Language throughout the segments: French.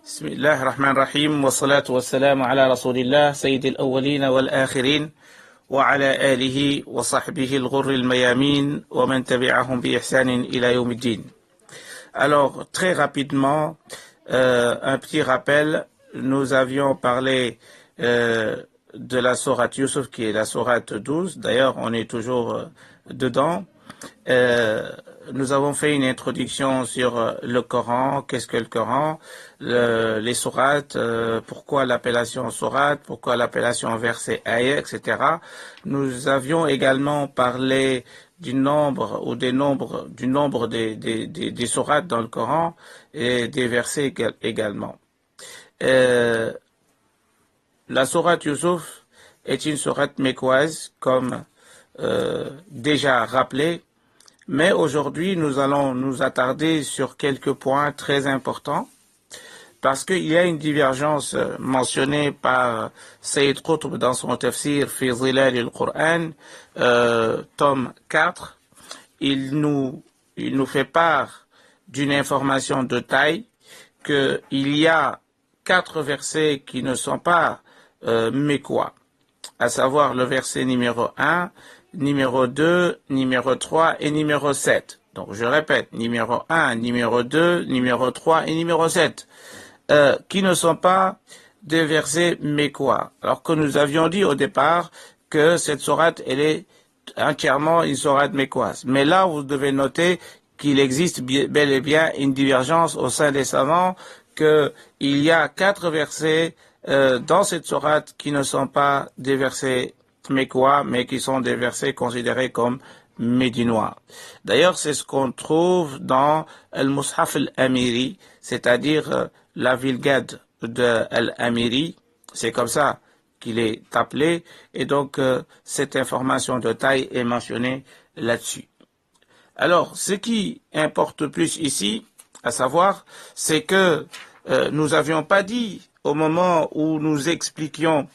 بسم الله الرحمن الرحيم والصلاة والسلام على رسول الله سيد الأولين والآخرين وعلى آله وصحبه الغر الميامين ومن تبعهم بإحسان إلى يوم الدين. Alors, très rapidement, un petit rappel. Nous avions parlé de la sourate Yusuf, qui est la sourate 12. D'ailleurs, on est toujours dedans. Nous avons fait une introduction sur le Coran, qu'est-ce que le Coran, les sourates, pourquoi l'appellation sourate, pourquoi l'appellation verset ayah, etc. Nous avions également parlé du nombre ou du nombre des sourates dans le Coran et des versets également. La sourate Yusuf est une sourate mécoise, comme déjà rappelé, mais aujourd'hui nous allons nous attarder sur quelques points très importants, parce qu'il y a une divergence mentionnée par Sayyid Qutb dans son tafsir Fi Zilal al-Qur'an, tome 4. Il nous fait part d'une information de taille, qu'il y a 4 versets qui ne sont pas mécois, à savoir le verset numéro 1, numéro 2, numéro 3 et numéro 7. Donc je répète, numéro 1, numéro 2, numéro 3 et numéro 7, qui ne sont pas des versets mécois. Alors que nous avions dit au départ que cette sourate, elle est entièrement une sourate mécoise. Mais là, vous devez noter qu'il existe bel et bien une divergence au sein des savants, qu'il y a 4 versets dans cette sourate qui ne sont pas des versets mécois, mais qui sont des versets considérés comme médinois. D'ailleurs, c'est ce qu'on trouve dans Al-Mushaf al-Amiri, c'est-à-dire la Vulgate de Al-Amiri. C'est comme ça qu'il est appelé, et donc cette information de taille est mentionnée là-dessus. Alors, ce qui importe plus ici, à savoir, c'est que nous n'avions pas dit, au moment où nous expliquions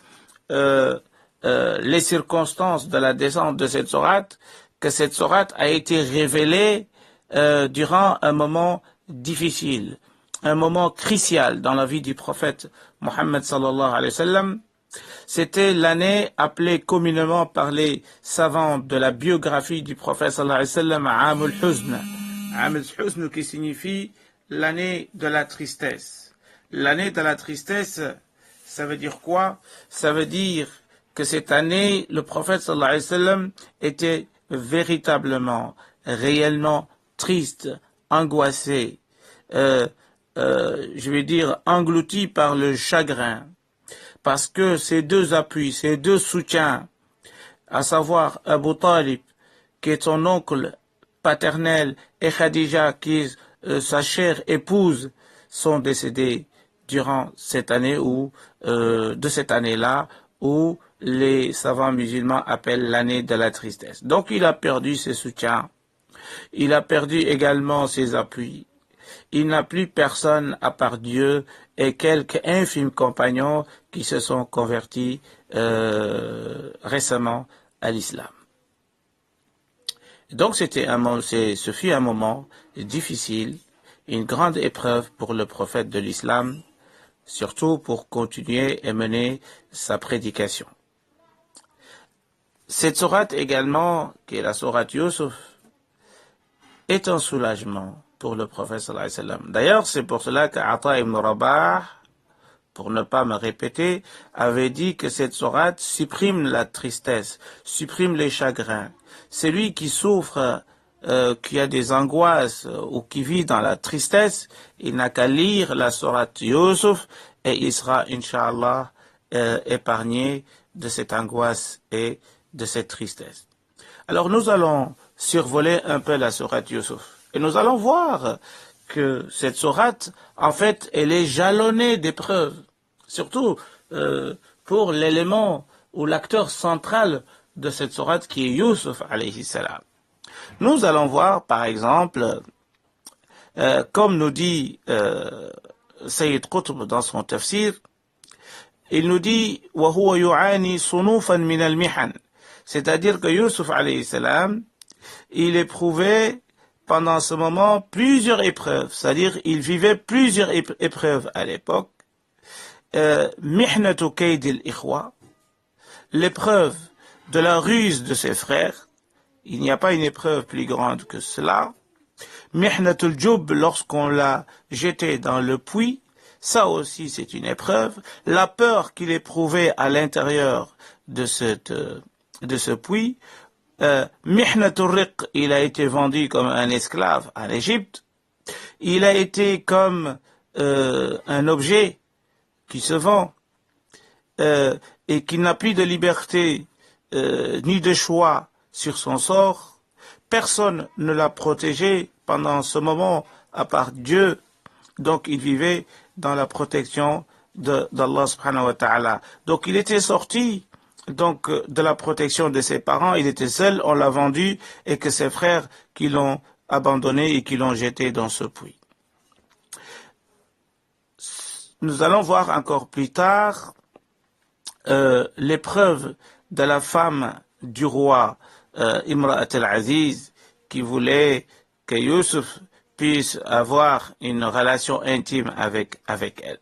les circonstances de la descente de cette sourate, que cette sourate a été révélée durant un moment difficile, un moment crucial dans la vie du prophète Mohammed sallallahu alayhi wa sallam. C'était l'année appelée communément par les savants de la biographie du prophète sallallahu alayhi wa sallam, Am al-Huzn. Am al-Huzn qui signifie l'année de la tristesse. L'année de la tristesse, ça veut dire quoi? Ça veut dire que cette année, le prophète sallallahu alayhi wa sallam était véritablement, réellement triste, angoissé, je vais dire englouti par le chagrin. Parce que ces deux appuis, ces deux soutiens, à savoir Abu Talib, qui est son oncle paternel, et Khadija, qui est sa chère épouse, sont décédés durant cette année de cette année-là, où les savants musulmans appellent l'année de la tristesse. Donc il a perdu ses soutiens, il a perdu également ses appuis. Il n'a plus personne à part Dieu et quelques infimes compagnons qui se sont convertis récemment à l'islam. Donc ce fut un moment difficile, une grande épreuve pour le prophète de l'islam, surtout pour continuer et mener sa prédication. Cette sourate également, qui est la sourate Yusuf, est un soulagement pour le prophète sallallahu alayhi wa sallam. D'ailleurs, c'est pour cela qu'Ata ibn Rabah, pour ne pas me répéter, avait dit que cette sourate supprime la tristesse, supprime les chagrins. Celui qui souffre, qui a des angoisses ou qui vit dans la tristesse, il n'a qu'à lire la sourate Yusuf et il sera, Inch'Allah, épargné de cette angoisse et de cette tristesse. Alors nous allons survoler un peu la sourate Yusuf. Et nous allons voir que cette sourate, en fait, elle est jalonnée d'épreuves. Surtout pour l'élément ou l'acteur central de cette sourate qui est Yusuf alayhi salam. Nous allons voir, par exemple, comme nous dit Sayyid Qutb dans son tafsir, il nous dit « Wa huwa yu'ani sunufan min al-mihan » c'est-à-dire que Yusuf alayhi salam, il éprouvait pendant ce moment plusieurs épreuves, c'est-à-dire il vivait plusieurs épreuves à l'époque. Mihnatu kayd al-ikhwa, l'épreuve de la ruse de ses frères. Il n'y a pas une épreuve plus grande que cela. Mihnatul Jub, lorsqu'on l'a jeté dans le puits, ça aussi c'est une épreuve. La peur qu'il éprouvait à l'intérieur de ce puits. Mihnatul Riq, il a été vendu comme un esclave en Égypte. Il a été comme un objet qui se vend et qui n'a plus de liberté ni de choix sur son sort. Personne ne l'a protégé pendant ce moment à part Dieu. Donc il vivait dans la protection d'Allah subhanahu wa ta'ala. Donc il était sorti donc de la protection de ses parents, il était seul, on l'a vendu, et que ses frères qui l'ont abandonné et qui l'ont jeté dans ce puits. Nous allons voir encore plus tard l'épreuve de la femme du roi Imra'at al-Aziz, qui voulait que Youssouf puisse avoir une relation intime avec elle.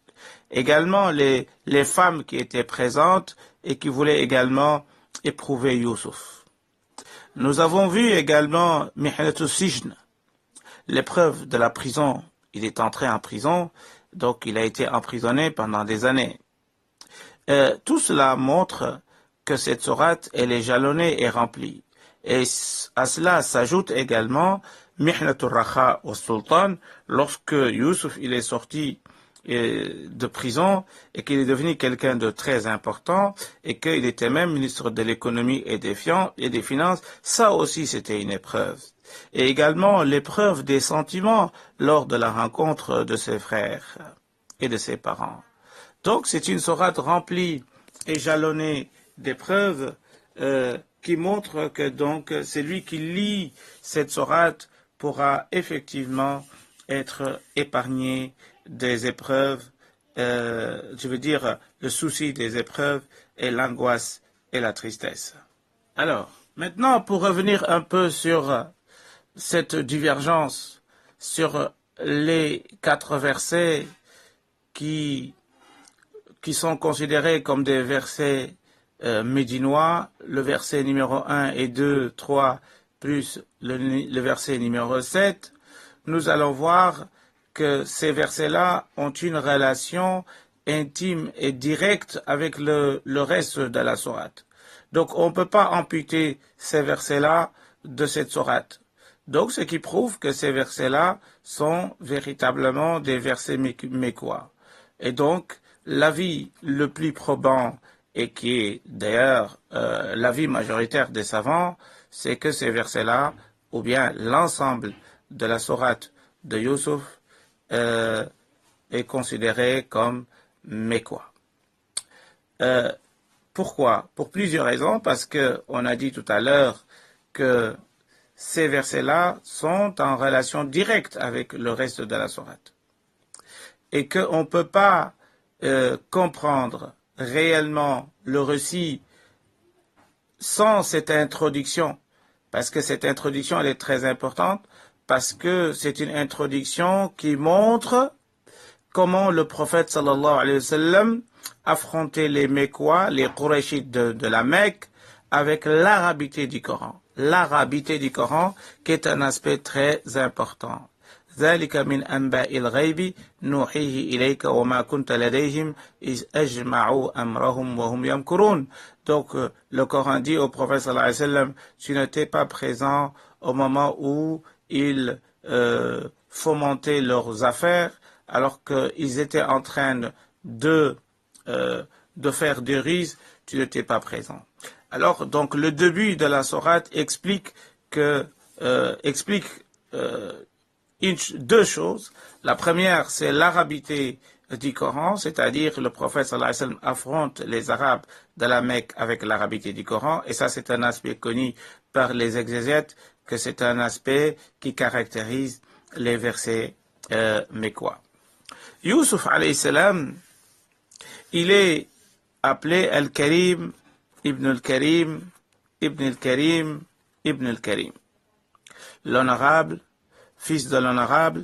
Également les femmes qui étaient présentes et qui voulaient également éprouver Youssouf. Nous avons vu également Mihnatu Sijn, l'épreuve de la prison. Il est entré en prison, donc il a été emprisonné pendant des années. Tout cela montre que cette sourate, elle est jalonnée et remplie. Et à cela s'ajoute également Mihnatul Rakha au Sultan, lorsque Youssouf il est sorti de prison et qu'il est devenu quelqu'un de très important et qu'il était même ministre de l'économie et des finances, ça aussi c'était une épreuve. Et également l'épreuve des sentiments lors de la rencontre de ses frères et de ses parents. Donc c'est une sourate remplie et jalonnée d'épreuves qui montre que donc celui qui lit cette sourate pourra effectivement être épargné des épreuves, je veux dire le souci des épreuves et l'angoisse et la tristesse. Alors, maintenant pour revenir un peu sur cette divergence, sur les 4 versets qui sont considérés comme des versets médinois, le verset numéro 1 et 2, 3, plus le verset numéro 7, nous allons voir que ces versets-là ont une relation intime et directe avec le reste de la sourate. Donc on ne peut pas amputer ces versets-là de cette sourate. Donc ce qui prouve que ces versets-là sont véritablement des versets mécois. Et donc l'avis le plus probant, et qui est d'ailleurs l'avis majoritaire des savants, c'est que ces versets-là, ou bien l'ensemble de la sourate de Youssouf, est considéré comme mécois. Pourquoi? Pour plusieurs raisons, parce qu'on a dit tout à l'heure que ces versets-là sont en relation directe avec le reste de la sourate. Et qu'on ne peut pas comprendre réellement le récit sans cette introduction, parce que cette introduction elle est très importante, parce que c'est une introduction qui montre comment le prophète sallallahu alayhi wa sallam affrontait les Mécois, les Qurayshites de la Mecque, avec l'arabité du Coran. L'arabité du Coran qui est un aspect très important. ذلك من أنباء الغيب نوحيه إليك وما كنت لديهم إذ أجمعوا أمرهم وهم يمكرون. Donc le Coran dit au prophète sallallahu alayhi wa sallam, tu n'étais pas présent au moment où ils fomentaient leurs affaires alors qu'ils étaient en train de faire des ruses, tu n'étais pas présent. Alors donc le début de la sourate explique deux choses. La première, c'est l'arabité du Coran, c'est-à-dire le prophète sallallahu alayhi wa sallam affronte les Arabes de la Mecque avec l'arabité du Coran, et ça c'est un aspect connu par les exégètes, que c'est un aspect qui caractérise les versets mécois. Youssouf alayhi salam, il est appelé Al-Karim, Ibn al-Karim, Ibn al-Karim, Ibn al-Karim. L'honorable, fils de l'honorable,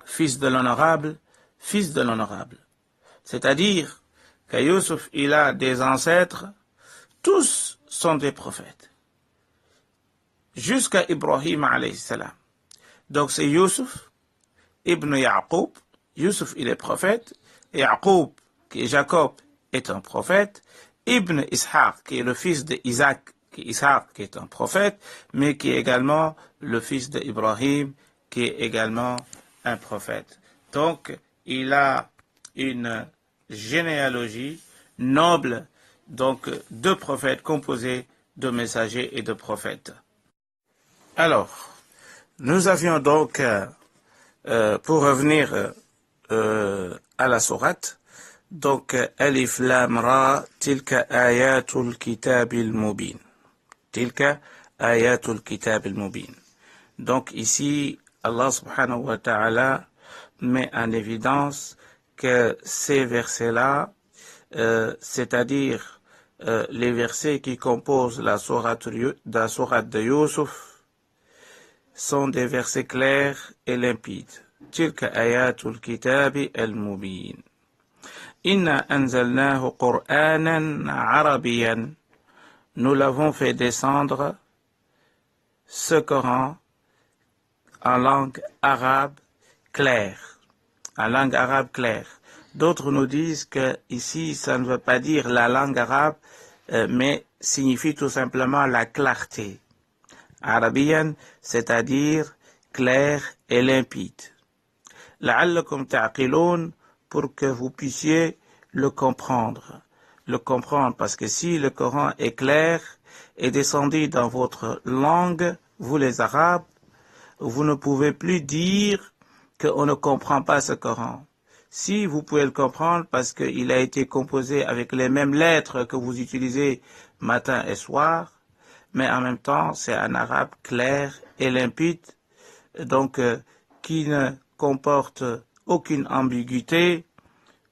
fils de l'honorable, fils de l'honorable. C'est-à-dire que Youssouf, il a des ancêtres, tous sont des prophètes. Jusqu'à Ibrahim alayhi salam. Donc c'est Youssouf, Ibn Yaqub. Youssouf, il est prophète. Yaqub, qui est Jacob, est un prophète. Ibn Ishaq, qui est le fils d'Isaac, qui est un prophète, mais qui est également le fils d'Ibrahim, qui est également un prophète. Donc, il a une généalogie noble, donc de prophètes composés de messagers et de prophètes. Alors, nous avions donc, pour revenir à la sourate, donc Alif Lam Ra, Tilka Ayatul Kitabil Mubin. Tilka Ayatul Kitabil Mubin. Donc ici, Allah subhanahu wa ta'ala met en évidence que ces versets-là, c'est-à-dire les versets qui composent la sourate de Youssouf, sont des versets clairs et limpides. Tilka ayatul kitabi al-mubin. Inna anzalnahu Qur'anan arabiyan. Nous l'avons fait descendre, ce Coran, en langue arabe claire. En langue arabe claire. D'autres nous disent que ici, ça ne veut pas dire la langue arabe, mais signifie tout simplement la clarté. Arabiyan, c'est-à-dire clair et limpide. La'allakum ta'qiloun, pour que vous puissiez le comprendre. Le comprendre, parce que si le Coran est clair et descendu dans votre langue, vous les Arabes, vous ne pouvez plus dire qu'on ne comprend pas ce Coran. Si vous pouvez le comprendre, parce qu'il a été composé avec les mêmes lettres que vous utilisez matin et soir, mais en même temps, c'est un arabe clair et limpide, donc qui ne comporte aucune ambiguïté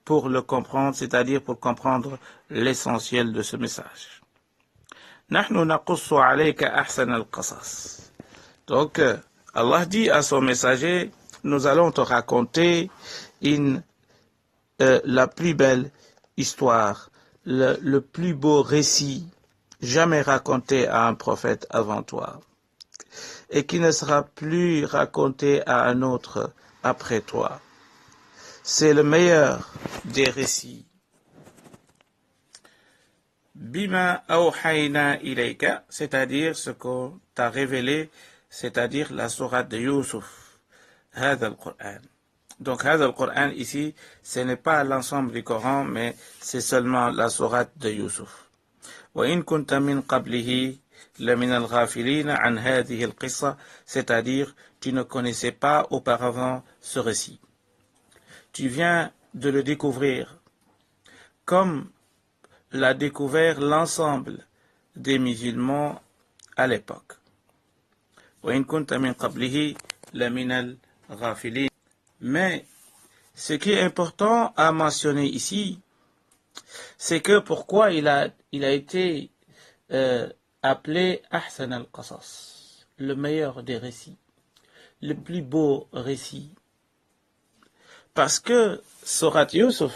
pour le comprendre, c'est-à-dire pour comprendre l'essentiel de ce message. نحن نقص عليك أحسن القصص. Donc, Allah dit à son messager, nous allons te raconter la plus belle histoire, le plus beau récit jamais raconté à un prophète avant toi, et qui ne sera plus raconté à un autre après toi. C'est le meilleur des récits. Bima awhayna ilayka, c'est-à-dire ce qu'on t'a révélé, c'est-à-dire la sourate de Youssouf. Hada al-Qur'an. Donc, Hada al-Qur'an ici, ce n'est pas l'ensemble du Coran, mais c'est seulement la sourate de Youssouf. وإن كنت من قبله لمن الغافلين عن هذه القصة, c'est-à-dire tu ne connaissais pas auparavant ce récit. Tu viens de le découvrir comme l'a découvert l'ensemble des musulmans à l'époque. وإن كنت من قبله لمن الغافلين. Mais ce qui est important à mentionner ici, c'est que pourquoi il a été appelé Ahsan al-Qasas, le meilleur des récits, le plus beau récit. Parce que sourate Youssouf,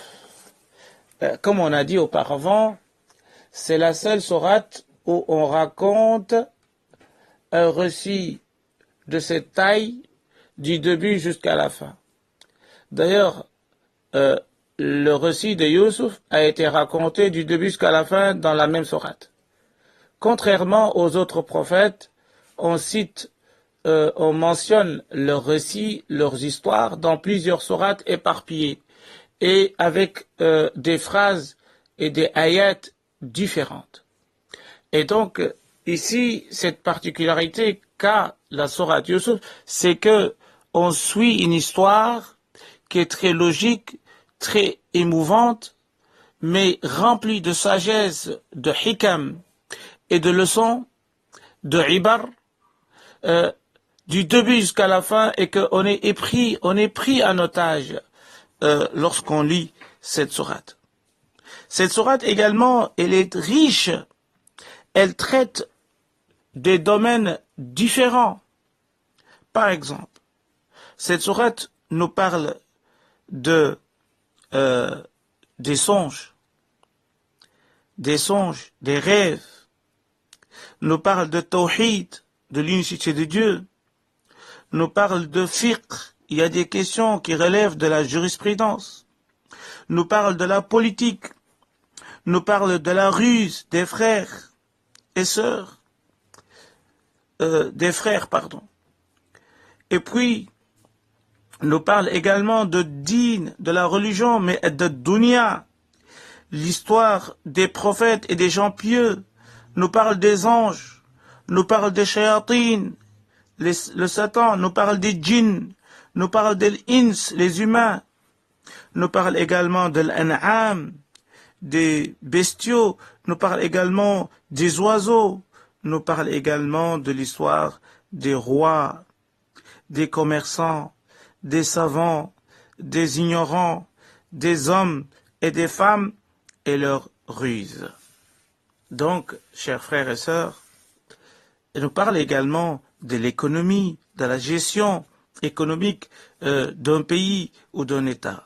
comme on a dit auparavant, c'est la seule sourate où on raconte un récit de cette taille du début jusqu'à la fin. D'ailleurs, le récit de Youssouf a été raconté du début jusqu'à la fin dans la même sourate. Contrairement aux autres prophètes, on mentionne leurs récits, leurs histoires dans plusieurs sourates éparpillées et avec des phrases et des ayats différentes. Et donc, ici, cette particularité qu'a la sourate Youssouf, c'est que on suit une histoire qui est très logique, très émouvante, mais remplie de sagesse, de hikam et de leçons, de ibar, du début jusqu'à la fin, et qu'on est pris en otage lorsqu'on lit cette sourate. Cette sourate également, elle est riche, elle traite des domaines différents. Par exemple, Cette sourate nous parle de des songes, des rêves, nous parle de tawhid, de l'unicité de Dieu, nous parle de fiqh, il y a des questions qui relèvent de la jurisprudence, nous parle de la politique, nous parle de la ruse des frères et sœurs, et puis nous parle également de din, de la religion, mais de dunya, l'histoire des prophètes et des gens pieux, nous parle des anges, nous parle des shayatin, le Satan, nous parle des djinns, nous parle des ins, les humains, nous parle également de l'an'am, des bestiaux, nous parle également des oiseaux, nous parle également de l'histoire des rois, des commerçants, des savants, des ignorants, des hommes et des femmes et leurs ruses. Donc, chers frères et sœurs, il nous parle également de l'économie, de la gestion économique d'un pays ou d'un État.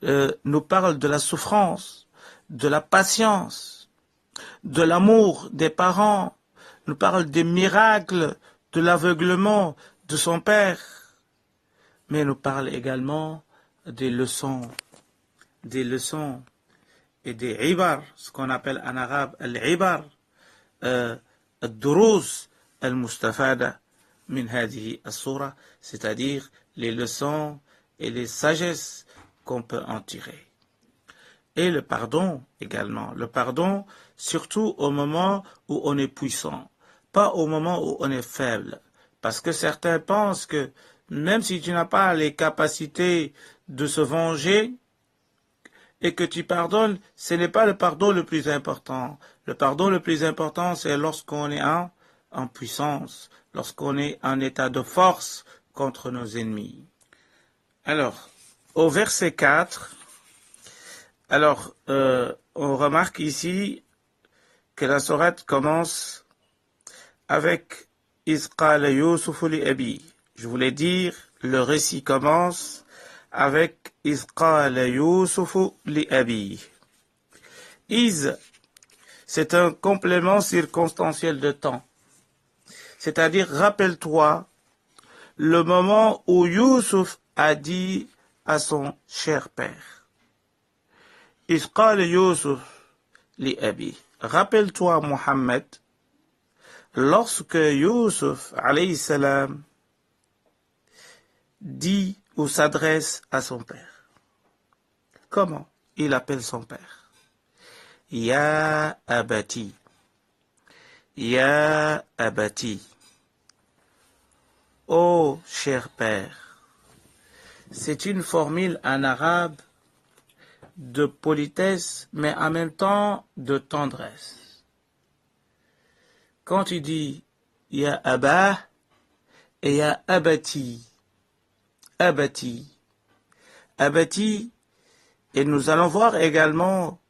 Nous parle de la souffrance, de la patience, de l'amour des parents, nous parle des miracles, de l'aveuglement de son père, mais nous parle également des leçons et des ibar, ce qu'on appelle en arabe al-ibar, al-durus al-mustafada min hadihi as-sura, c'est-à-dire les leçons et les sagesses qu'on peut en tirer. Et le pardon également, le pardon surtout au moment où on est puissant, pas au moment où on est faible, parce que certains pensent que même si tu n'as pas les capacités de se venger et que tu pardonnes, ce n'est pas le pardon le plus important. Le pardon le plus important, c'est lorsqu'on est en puissance, lorsqu'on est en état de force contre nos ennemis. Alors, au verset 4, on remarque ici que la sourate commence avec « Iz qala Yusufu li abi ». Je voulais dire, le récit commence avec « Iz qala Yusufu li abi ». Iz, c'est un complément circonstanciel de temps. C'est-à-dire, rappelle-toi le moment où Yusuf a dit à son cher père. « Iz qala Yusuf li abi ». Rappelle-toi, Mohammed, lorsque Yusuf, alayhi salam, dit ou s'adresse à son père. Comment il appelle son père? Ya abati. Ya abati. Ô cher père. C'est une formule en arabe de politesse, mais en même temps de tendresse. Quand tu dis Ya Abba et Ya Abati, Abati, Abati, et nous allons voir également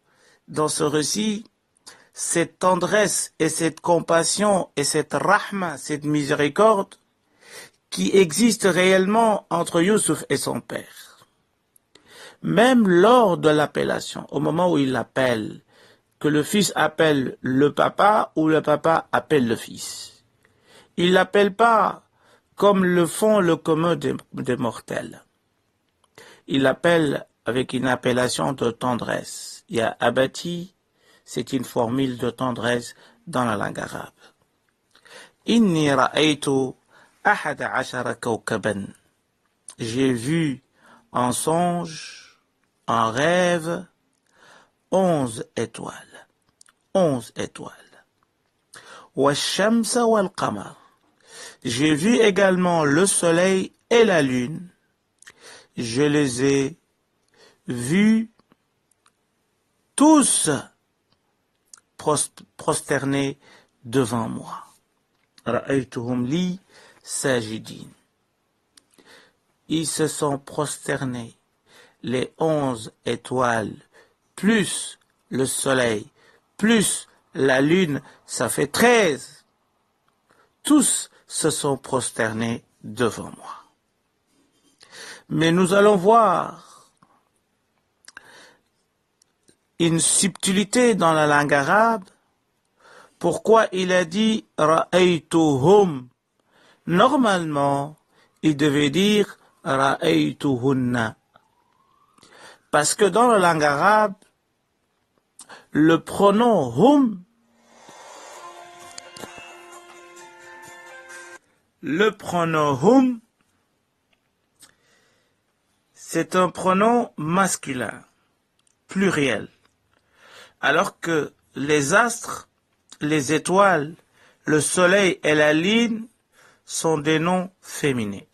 dans ce récit cette tendresse et cette compassion et cette rahma, cette miséricorde qui existe réellement entre Youssouf et son père. Même lors de l'appellation, au moment où il l'appelle, que le fils appelle le papa ou le papa appelle le fils. Il l'appelle pas comme le font le commun des mortels. Il l'appelle avec une appellation de tendresse. Il y a abati, c'est une formule de tendresse dans la langue arabe. Inni ra'aytu ahada ashara kawkaban. J'ai vu en songe, en rêve, 11 étoiles. 11 étoiles. Wash-shamsa wal-qamar. J'ai vu également le soleil et la lune. Je les ai vus tous prosternés devant moi. Ra'aytuhum li sajidin. Ils se sont prosternés, les 11 étoiles, plus le soleil, plus la lune, ça fait 13. Tous se sont prosternés devant moi. Mais nous allons voir une subtilité dans la langue arabe. Pourquoi il a dit ra'aytuhum? Normalement, il devait dire ra'aytuhunna. Parce que dans la langue arabe, le pronom hum, c'est un pronom masculin, pluriel. Alors que les astres, les étoiles, le soleil et la lune sont des noms féminins.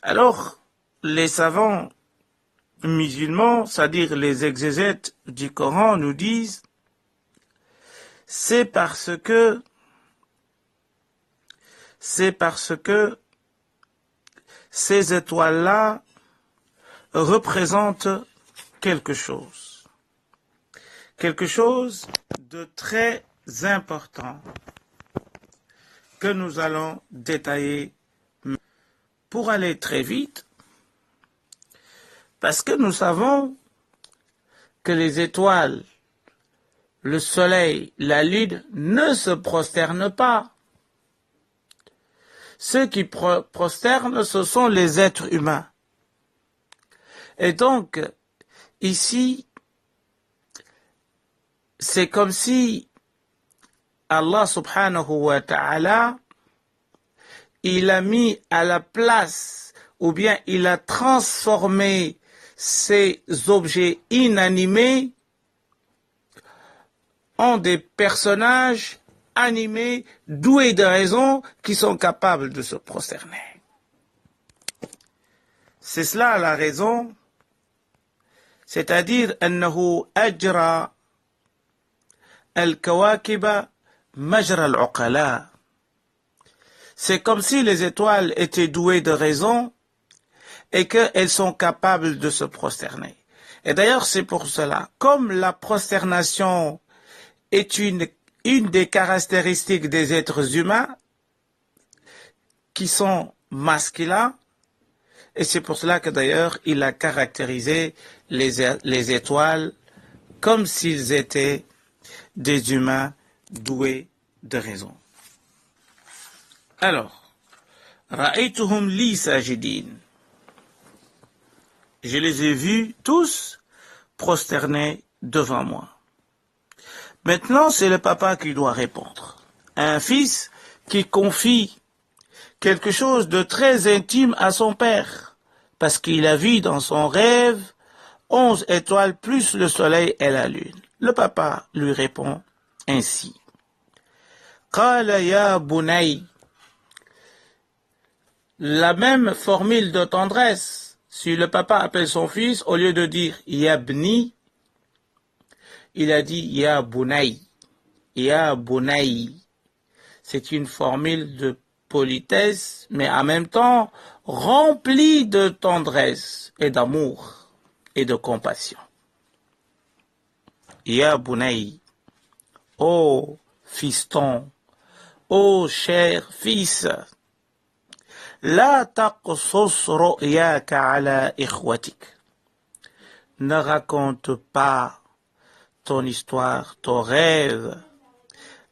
Alors, les savants musulmans, c'est-à-dire les exégètes du Coran, nous disent c'est parce que ces étoiles-là représentent quelque chose de très important que nous allons détailler pour aller très vite, parce que nous savons que les étoiles, le soleil, la lune ne se prosternent pas. Ceux qui prosternent, ce sont les êtres humains. Et donc, ici, c'est comme si Allah subhanahu wa ta'ala, il a mis à la place, ou bien il a transformé ces objets inanimés en des personnages animés, doués de raison, qui sont capables de se prosterner. C'est cela la raison, c'est-à-dire أنه أجرى الكواكب مجرى العقلاء. C'est comme si les étoiles étaient douées de raison et qu'elles sont capables de se prosterner. Et d'ailleurs, c'est pour cela, comme la prosternation est une des caractéristiques des êtres humains qui sont masculins, et c'est pour cela que d'ailleurs, il a caractérisé les étoiles comme s'ils étaient des humains doués de raison. Alors, ra'aytuhum li sajidin. Je les ai vus tous prosternés devant moi. Maintenant, c'est le papa qui doit répondre. Un fils qui confie quelque chose de très intime à son père, parce qu'il a vu dans son rêve 11 étoiles plus le soleil et la lune. Le papa lui répond ainsi. Qala ya bunay. La même formule de tendresse, si le papa appelle son fils, au lieu de dire yabni, il a dit ya bunay. Ya bunay. C'est une formule de politesse, mais en même temps remplie de tendresse et d'amour et de compassion. Ya bunay. Ô fiston, ô cher fils, la taqsus ru'yaka ala ikhwatik. Ne raconte pas ton histoire, ton rêve,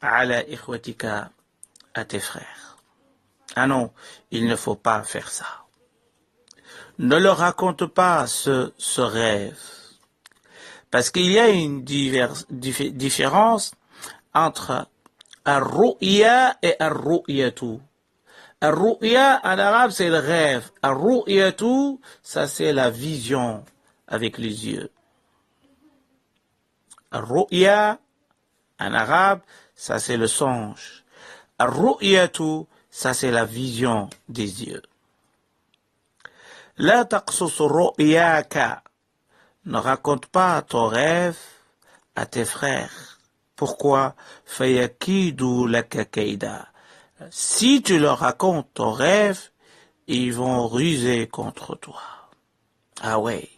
ala ikhwatika, à tes frères. Ah non, il ne faut pas faire ça. Ne leur raconte pas ce rêve. Parce qu'il y a une différence entre ar-ru'ya et ar-ru'yatu. Ar-ru'ya en arabe c'est le rêve. Ar-ru'yatu, ça c'est la vision avec les yeux. Ar-ru'ya en arabe, ça c'est le songe. Ar-ru'yatu, ça c'est la vision des yeux. La taqsus ru'yaka. Ne raconte pas ton rêve à tes frères. Pourquoi? Fayakidu laka kaida. Si tu leur racontes ton rêve, ils vont ruser contre toi. Ah ouais,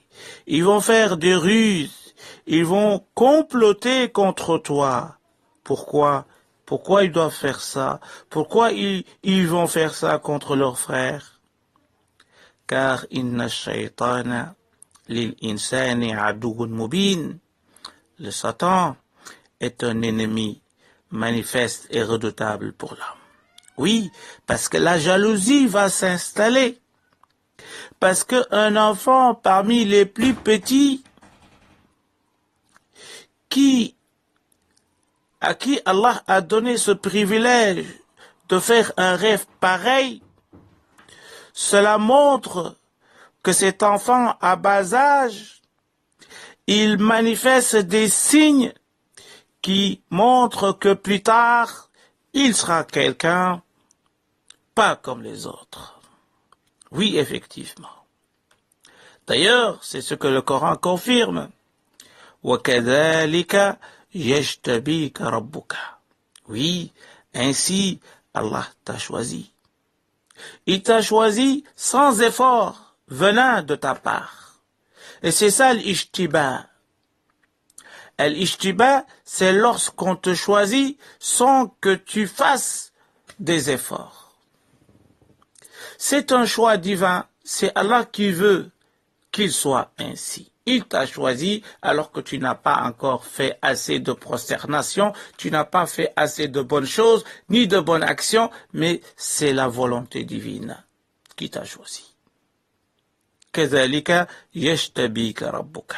ils vont faire des ruses, ils vont comploter contre toi. Pourquoi? Pourquoi ils doivent faire ça? Pourquoi ils vont faire ça contre leurs frères? car inna shaytana lil insani aduwwun mubin. Le Satan est un ennemi manifeste et redoutable pour l'homme. Oui, parce que la jalousie va s'installer. Parce qu'un enfant parmi les plus petits à qui Allah a donné ce privilège de faire un rêve pareil, cela montre que cet enfant à bas âge, il manifeste des signes qui montrent que plus tard, il sera quelqu'un pas comme les autres. Oui, effectivement. D'ailleurs, c'est ce que le Coran confirme. وَكَذَلِكَ يَجْتَبِيكَ رَبُّكَ. Oui, ainsi Allah t'a choisi. Il t'a choisi sans effort venant de ta part. Et c'est ça l'ishtiba. L'ishtiba, c'est lorsqu'on te choisit sans que tu fasses des efforts. C'est un choix divin, c'est Allah qui veut qu'il soit ainsi. Il t'a choisi alors que tu n'as pas encore fait assez de prosternation, tu n'as pas fait assez de bonnes choses, ni de bonnes actions, mais c'est la volonté divine qui t'a choisi. كَذَلِكَ يَجْتَبِيكَ رَبُّكَ.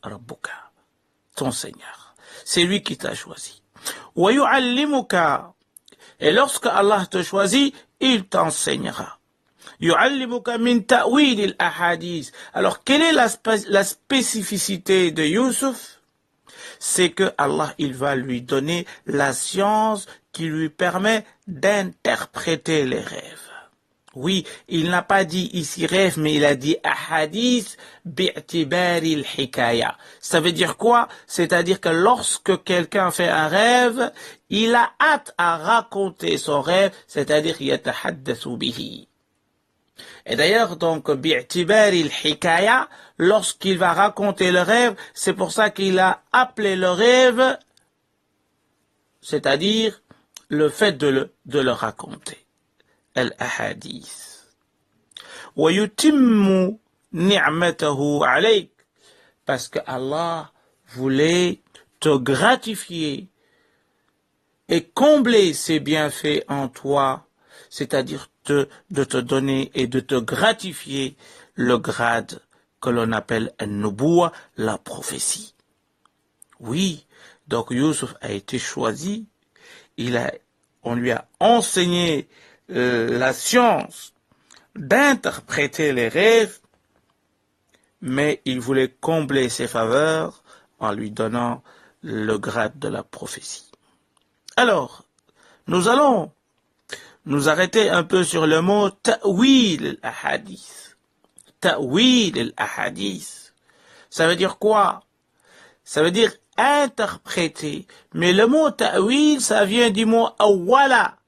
رَبُّكَ, ton Seigneur. C'est lui qui t'a choisi. وَيُعَلِّمُكَ. Et lorsque Allah te choisit, il t'enseignera. يُعَلِّمُكَ مِنْ تَأْوِيلِ الْأَحَادِيثِ. Alors, quelle est la spécificité de Youssouf? C'est que Allah, il va lui donner la science qui lui permet d'interpréter les rêves. Oui, il n'a pas dit ici rêve, mais il a dit ahadith bi'tibari al-hikaya. Ça veut dire quoi? C'est-à-dire que lorsque quelqu'un fait un rêve, il a hâte à raconter son rêve, c'est-à-dire yatahaddathu bihi. Et d'ailleurs, donc, bi'tibari al-hikaya, lorsqu'il va raconter le rêve, c'est pour ça qu'il a appelé le rêve, c'est-à-dire le fait de le raconter. Al-ahadith. وَيُتِمُّ نِعْمَتَهُ عَلَيْكَ. Parce que Allah voulait te gratifier et combler ses bienfaits en toi, c'est-à-dire de te donner et de te gratifier le grade que l'on appelle al-nubuwa, la prophétie. Oui, donc Youssouf a été choisi, on lui a enseigné la science d'interpréter les rêves, mais il voulait combler ses faveurs en lui donnant le grade de la prophétie. Alors, nous allons nous arrêter un peu sur le mot ta'wil al-ahadith. Ta'wil al-ahadith. Ça veut dire quoi? Ça veut dire interpréter. Mais le mot ta'wil, ça vient du mot awwala.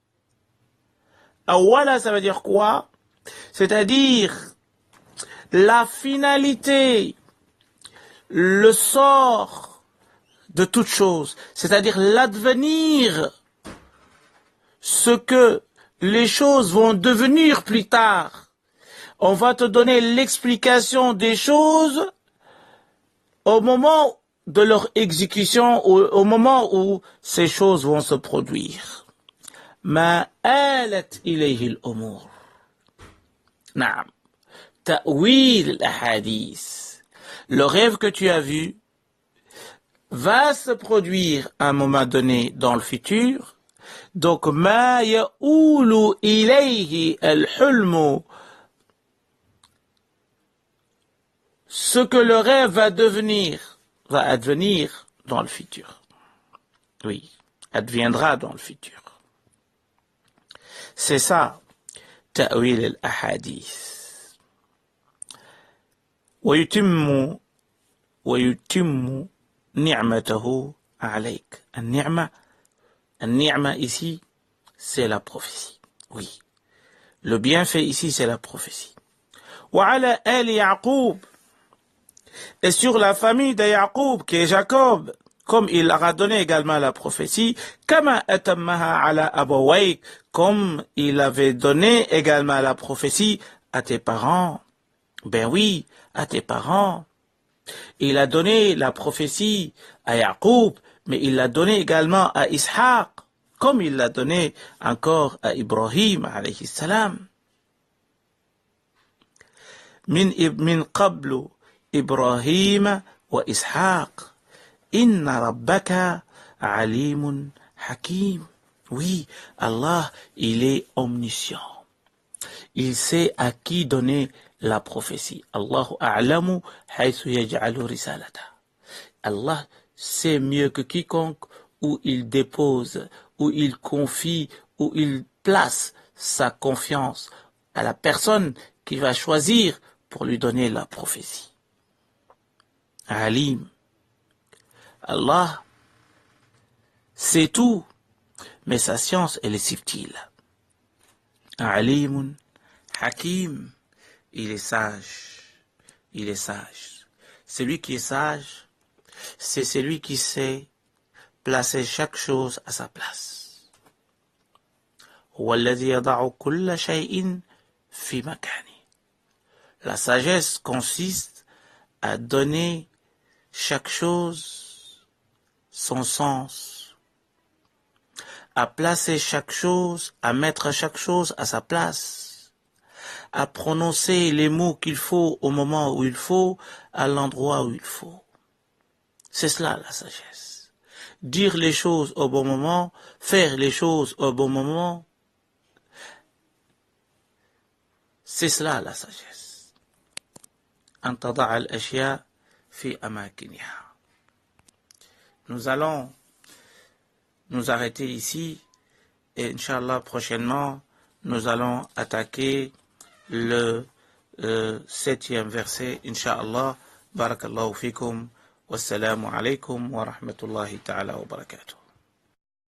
Awwala, ça veut dire quoi? C'est-à-dire la finalité, le sort de toute chose, c'est-à-dire l'advenir, ce que les choses vont devenir plus tard. On va te donner l'explication des choses au moment de leur exécution, au moment où ces choses vont se produire. ما آلت إليه الأمور. نعم. تأويل الأحاديث. Le rêve que tu as vu va se produire à un moment donné dans le futur. Donc, ما يؤول إليه الحلم. Ce que le rêve va advenir dans le futur. Oui, adviendra dans le futur. C'est ça, ta'wil al-ahadith. ويتم نعمته عليك. النعمة ici, c'est la prophétie. Oui. Le bienfait ici, c'est la prophétie. وعلى آل يعقوب. Et sur la famille de Yaqub, qui est Jacob, comme il leur a donné également la prophétie, كما أتمها على أبويك, comme il avait donné également la prophétie à tes parents. Ben oui, à tes parents. Il a donné la prophétie à Yaqub, mais il l'a donné également à Ishaq, comme il l'a donné encore à Ibrahim alayhi salam. Min qablu Ibrahim wa Ishaq. Inna rabbaka alimun hakim. Oui, Allah, il est omniscient. Il sait à qui donner la prophétie. Allahu a'lamu haythu yaj'alu risalata. Allah sait mieux que quiconque où il dépose, où il confie, où il place sa confiance à la personne qui va choisir pour lui donner la prophétie. Alim. Allah sait tout, mais sa science, elle est subtile. Alimun Hakim, il est sage. Il est sage. Celui qui est sage, c'est celui qui sait placer chaque chose à sa place. La sagesse consiste à donner chaque chose son sens, à placer chaque chose, à mettre chaque chose à sa place, à prononcer les mots qu'il faut au moment où il faut, à l'endroit où il faut. C'est cela la sagesse. Dire les choses au bon moment, faire les choses au bon moment, c'est cela la sagesse. An tada'a al-ashya fi amakiniha. Nous allons nous arrêter ici et Inch'Allah prochainement nous allons attaquer le 7e verset Inch'Allah. Barakallahu fikum. Wassalamu alaikum wa rahmatullahi ta'ala wa barakatuh.